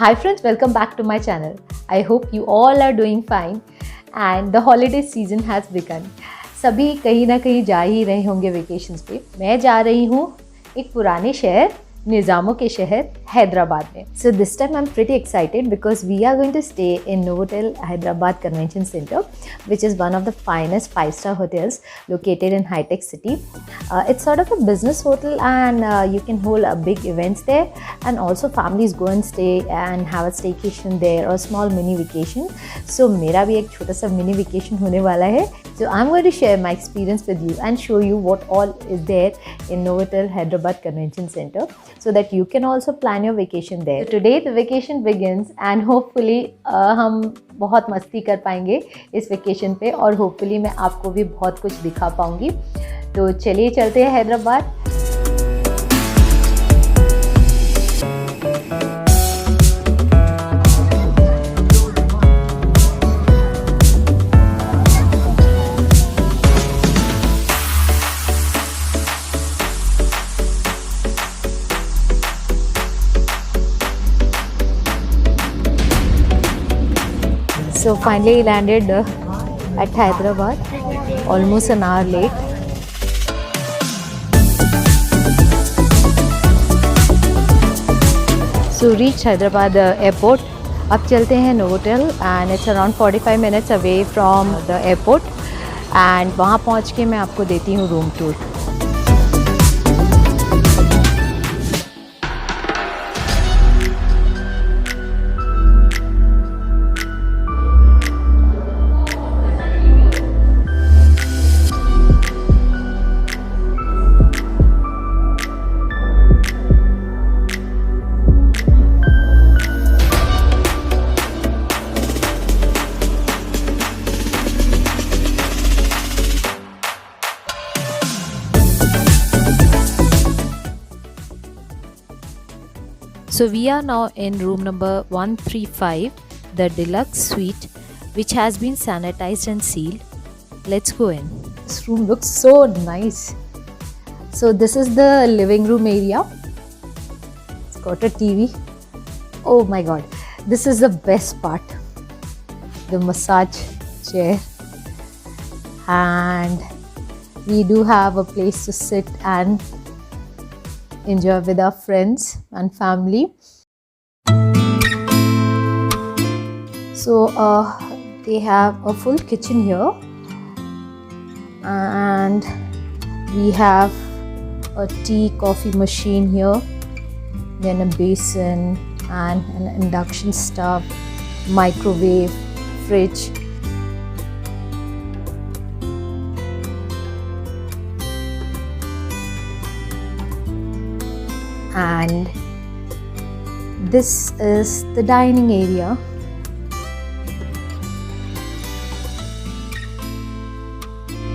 Hi friends, welcome back to my channel. I hope you all are doing fine and the holiday season has begun. सभी कहीं ना कहीं जा ही रहे होंगे वेकेशंस पे. मैं जा रही हूँ एक पुराने शहर, निज़ामों के शहर हैदराबाद में. So this time I'm pretty excited because we are going to stay in Novotel Hyderabad Convention Centre, which is one of the finest 5-star hotels located in HITEC City. It's sort of a business hotel and you can hold big events there, and also families go and stay and have a staycation there or small mini vacation. So मेरा भी एक छोटा सा mini vacation होने वाला है. So I'm going to share my experience with you and show you what all is there in Novotel Hyderabad Convention Centre, so that you can also plan your vacation there. So today the vacation begins and hopefully हम बहुत मस्ती कर पाएंगे इस vacation पे और hopefully मैं आपको भी बहुत कुछ दिखा पाऊंगी. तो चलिए चलते हैं Hyderabad. So finally landed at Hyderabad, almost an hour late. So reached Hyderabad airport. अब चलते हैं Novotel and it's around 45 minutes away from the airport. And वहाँ पहुँच के मैं आपको देती हूँ room tour. So we are now in room number 135, the deluxe suite, which has been sanitized and sealed. Let's go in. This room looks so nice. So this is the living room area. It's got a TV. Oh my god, this is the best part. The massage chair. And we do have a place to sit and enjoy with our friends and family. So they have a full kitchen here, and we have a tea coffee machine here, then a basin and an induction stove, microwave, fridge. And this is the dining area.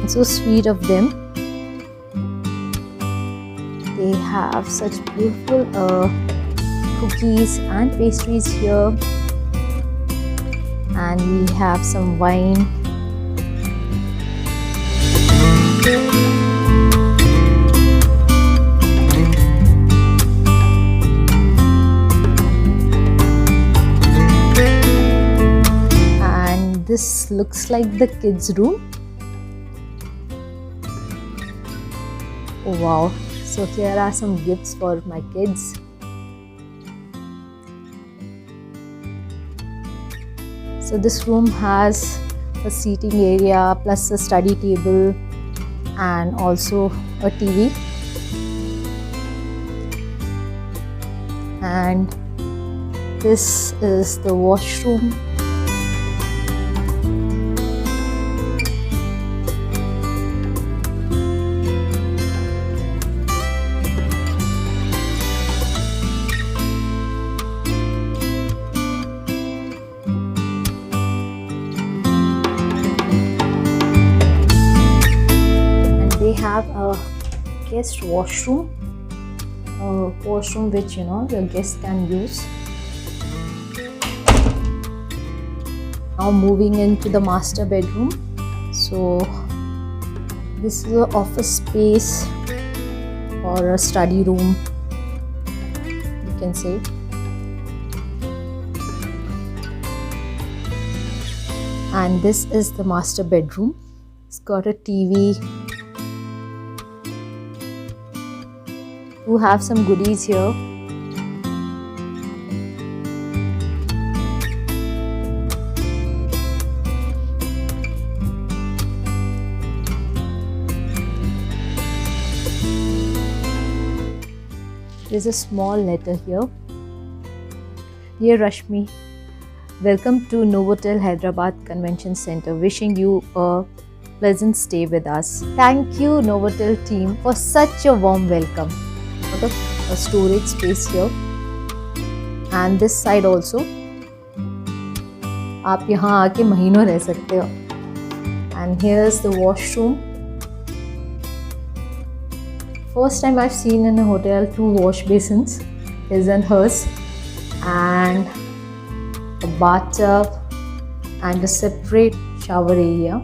It's so sweet of them. They have such beautiful cookies and pastries here, and we have some wine. This looks like the kids' room. Oh wow, so here are some gifts for my kids. So this room has a seating area plus a study table and also a TV. And this is the washroom. Have a guest washroom, which your guests can use. Now moving into the master bedroom. So this is an office space or a study room, you can say. And this is the master bedroom. It's got a TV. You have some goodies here. There's a small letter here. Dear Rashmi, welcome to Novotel Hyderabad Convention Centre. Wishing you a pleasant stay with us. Thank you Novotel team for such a warm welcome. Got a storage space here, and this side also. आप यहाँ आके महीनों रह सकते हो. And here's the washroom. First time I've seen in a hotel 2 wash basins, his and hers, and a bathtub and a separate shower area.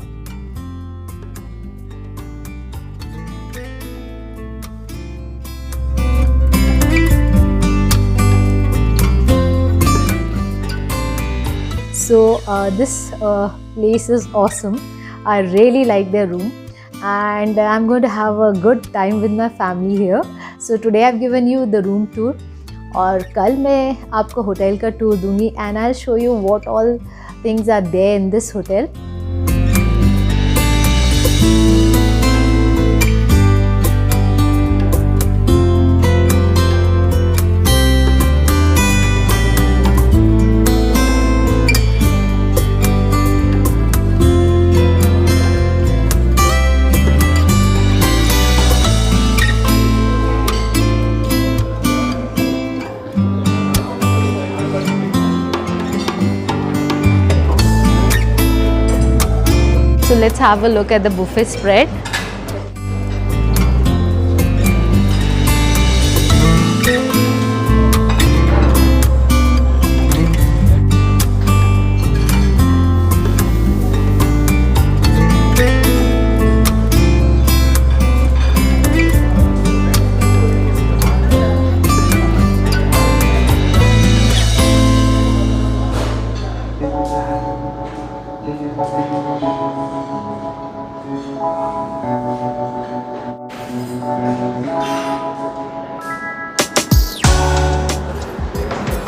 So this place is awesome. I really like their room. And I'm going to have a good time with my family here. So today I've given you the room tour. और कल मैं आपको hotel का tour दूंगी and I'll show you what all things are there in this hotel. So let's have a look at the buffet spread.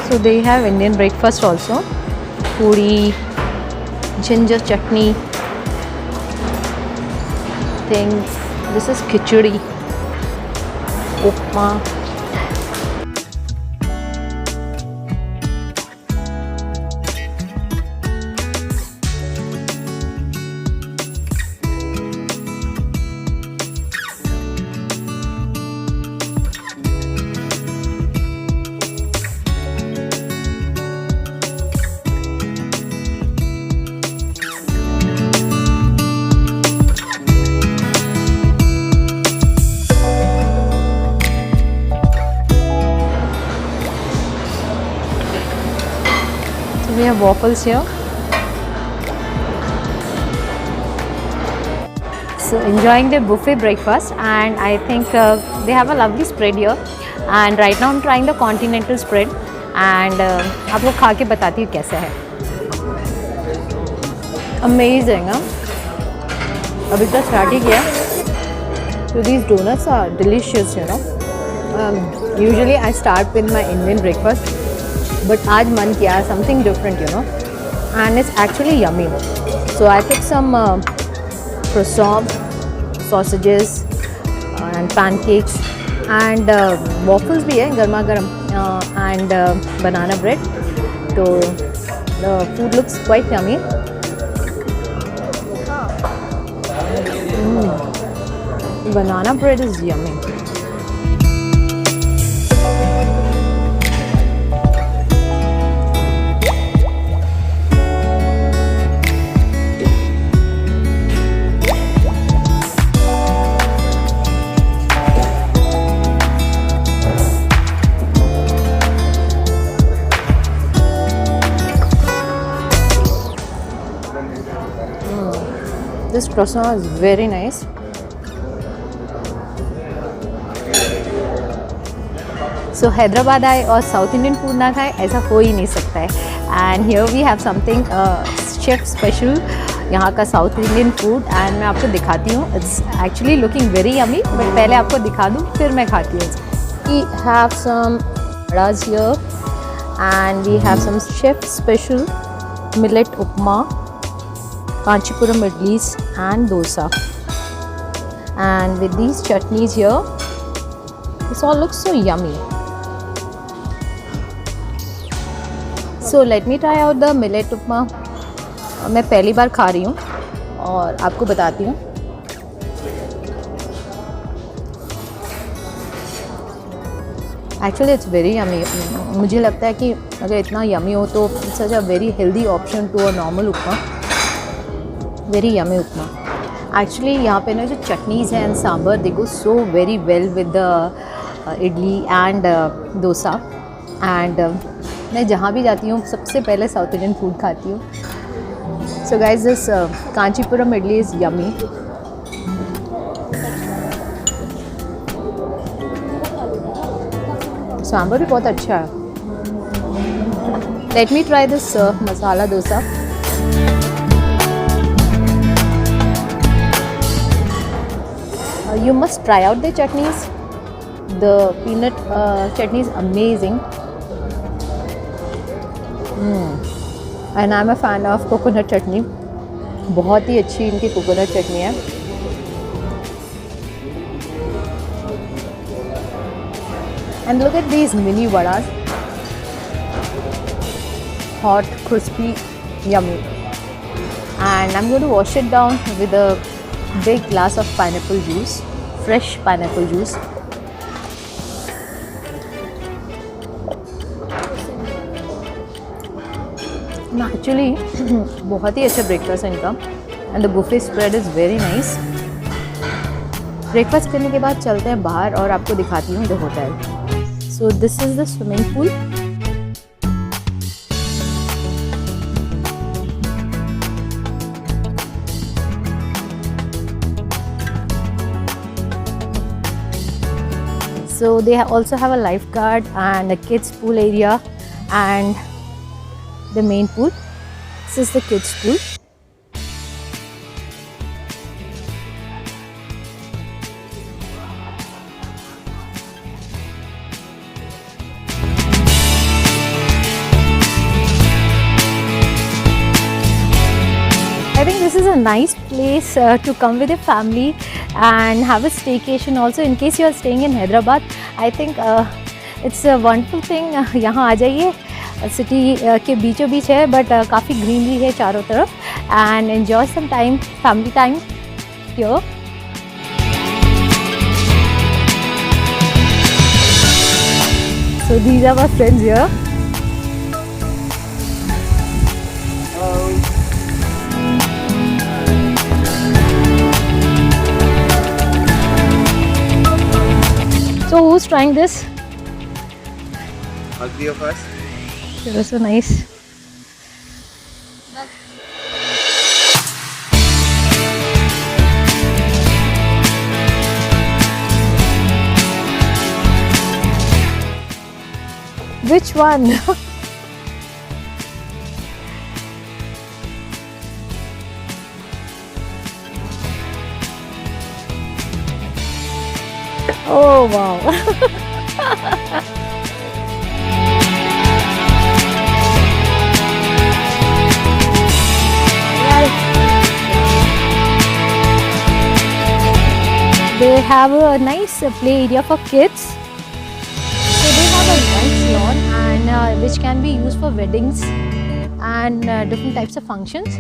So they have Indian breakfast also. Puri, ginger chutney things. This is khichdi, upma. We have waffles here. So enjoying the buffet breakfast, and I think they have a lovely spread here. And right now I'm trying the continental spread, and आपको खा के बताती हूँ कैसा है. Amazing, huh? अभी तो start ही किया. So these donuts are delicious, you know. Usually I start with my Indian breakfast. But आज मन किया something different, you know, and it's actually yummy. So I took some croissant, sausages, and pancakes, and waffles भी है गर्मा गर्म, and banana bread. So the food looks quite yummy. Banana bread is yummy. This croissant is very nice. So Hyderabad आए और South Indian food ना खाए ऐसा हो ही नहीं सकता है. And here we have something chef special यहाँ का साउथ इंडियन फूड एंड मैं आपको दिखाती हूँ. It's actually looking very yummy, but पहले आपको दिखा दूँ फिर मैं खाती हूँ. We have some vadas here and we have some chef special millet upma, Kanchipuram idlis and dosa. And with these chutneys here, this all looks so yummy. So let me try out the millet upma. मैं पहली बार खा रही हूँ और आपको बताती हूँ. Actually it's very yummy. मुझे लगता है कि अगर इतना yummy हो तो it's such a very healthy option to a normal upma. Very yummy upma. Actually यहाँ पे ना जो chutneys हैं and sambar they go so very well with the idli and dosa. And मैं जहाँ भी जाती हूँ सबसे पहले साउथ इंडियन फूड खाती हूँ. So guys, this Kanchipuram idli is yummy. Sambar भी बहुत अच्छा है. Let me try this masala dosa. You must try out the chutneys. The peanut chutney is amazing. And I'm a fan of coconut chutney. बहुत ही अच्छी इनकी coconut chutney है. And look at these mini vadas. Hot, crispy, yummy. And I'm going to wash it down with a big glass of pineapple juice, fresh pineapple juice. Actually, बहुत ही अच्छा breakfast है इनका. And the buffet spread is very nice. Breakfast करने के बाद चलते हैं बाहर और आपको दिखाती हूँ the hotel. So this is the swimming pool. So they also have a lifeguard and a kids pool area and the main pool. This is the kids pool. I think this is a nice place to come with your family and have a staycation also in case you are staying in Hyderabad. I think it's a wonderful thing. यहाँ आ जाइए. City के बीचों बीच है but काफ़ी greenery है चारों तरफ and enjoy some time, family time here. So these are my friends here. So who's trying this? All three of us. It was so nice. Which one? Oh wow. They have a nice play area for kids. So they have a nice lawn and which can be used for weddings and different types of functions.